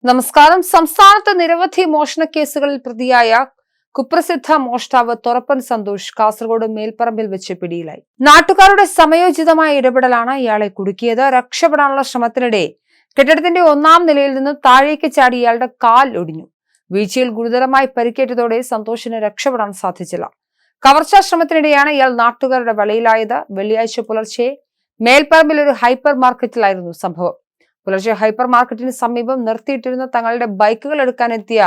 നമസ്കാരം. സംസ്ഥാനത്ത് നിരവധി മോഷണ കേസുകളിൽ പ്രതിയായ കുപ്രസിദ്ധ മോഷ്ടാവ് തൊറപ്പൻ സന്തോഷ് കാസർഗോഡ് മേൽപ്പറമ്പിൽ വെച്ച് പിടിയിലായി. നാട്ടുകാരുടെ സമയോചിതമായ ഇടപെടലാണ് ഇയാളെ കുടുക്കിയത്. രക്ഷപ്പെടാനുള്ള ശ്രമത്തിനിടെ കെട്ടിടത്തിന്റെ 1-ാം നിലയിൽ നിന്ന് താഴേക്ക് ചാടി ഇയാളുടെ കാൽ ഒടിഞ്ഞു. വീഴ്ചയിൽ ഗുരുതരമായി പരിക്കേറ്റതോടെ സന്തോഷിന് രക്ഷപ്പെടാൻ സാധിച്ചില്ല. കവർച്ചാ ശ്രമത്തിനിടെയാണ് ഇയാൾ നാട്ടുകാരുടെ വലയിലായത്. വെള്ളിയാഴ്ച പുലർച്ചെ മേൽപ്പറമ്പിൽ ഒരു ഹൈപ്പർ മാർക്കറ്റിലായിരുന്നു സംഭവം. പുലർച്ചെ ഹൈപ്പർ മാർക്കറ്റിന് സമീപം നിർത്തിയിട്ടിരുന്ന തങ്ങളുടെ ബൈക്കുകൾ എടുക്കാനെത്തിയ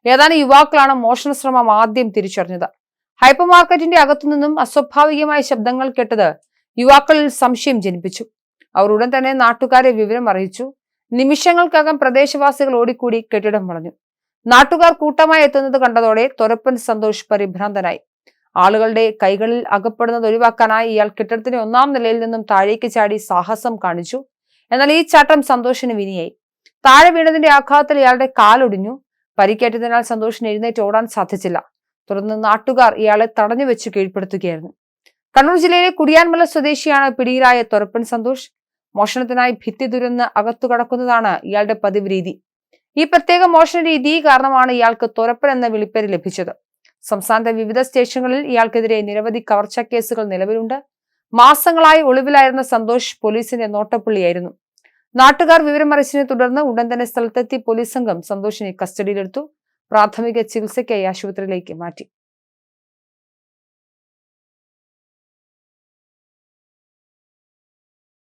ഏതാനും യുവാക്കളാണ് മോഷണ ശ്രമം ആദ്യം തിരിച്ചറിഞ്ഞത്. ഹൈപ്പർ മാർക്കറ്റിന്റെ അകത്തുനിന്നും അസ്വാഭാവികമായ ശബ്ദങ്ങൾ കേട്ടത് യുവാക്കളിൽ സംശയം ജനിപ്പിച്ചു. അവർ ഉടൻ തന്നെ നാട്ടുകാരെ വിവരം അറിയിച്ചു. നിമിഷങ്ങൾക്കകം പ്രദേശവാസികൾ ഓടിക്കൂടി കെട്ടിടം വളഞ്ഞു. നാട്ടുകാർ കൂട്ടമായി എത്തുന്നത് കണ്ടതോടെ തൊരപ്പൻ സന്തോഷ് പരിഭ്രാന്തനായി. ആളുകളുടെ കൈകളിൽ അകപ്പെടുന്നത് ഒഴിവാക്കാനായി ഇയാൾ കെട്ടിടത്തിന്റെ 1-ാം നിലയിൽ നിന്നും താഴേക്ക് ചാടി സാഹസം കാണിച്ചു. എന്നാൽ ഈ ചാട്ടം സന്തോഷിന് വിനിയായി. താഴെ വീണതിന്റെ ആഘാതത്തിൽ ഇയാളുടെ കാലൊടിഞ്ഞു. പരിക്കേറ്റതിനാൽ സന്തോഷിന് എഴുന്നേറ്റ് ഓടാൻ സാധിച്ചില്ല. തുടർന്ന് നാട്ടുകാർ ഇയാളെ തടഞ്ഞുവെച്ച് കീഴ്പ്പെടുത്തുകയായിരുന്നു. കണ്ണൂർ ജില്ലയിലെ കുടിയാൻമല സ്വദേശിയാണ് പിടിയിലായ തൊരപ്പൻ സന്തോഷ്. മോഷണത്തിനായി ഭിത്തി തുരന്ന് അകത്തു കടക്കുന്നതാണ് ഇയാളുടെ പതിവ് രീതി. ഈ പ്രത്യേക മോഷണ രീതി കാരണമാണ് ഇയാൾക്ക് തൊരപ്പൻ എന്ന വിളിപ്പേര് ലഭിച്ചത്. സംസ്ഥാനത്തെ വിവിധ സ്റ്റേഷനുകളിൽ ഇയാൾക്കെതിരെ നിരവധി കവർച്ചാ കേസുകൾ നിലവിലുണ്ട്. മാസങ്ങളായി ഒളിവിലായിരുന്ന സന്തോഷ് പോലീസിന്റെ നോട്ടപ്പുള്ളിയായിരുന്നു. നാട്ടുകാർ വിവരമറിച്ചതിനെ തുടർന്ന് ഉടൻ തന്നെ സ്ഥലത്തെത്തി പോലീസ് സംഘം സന്തോഷിനെ കസ്റ്റഡിയിലെടുത്തു. പ്രാഥമിക ചികിത്സയ്ക്കായി ആശുപത്രിയിലേക്ക് മാറ്റി.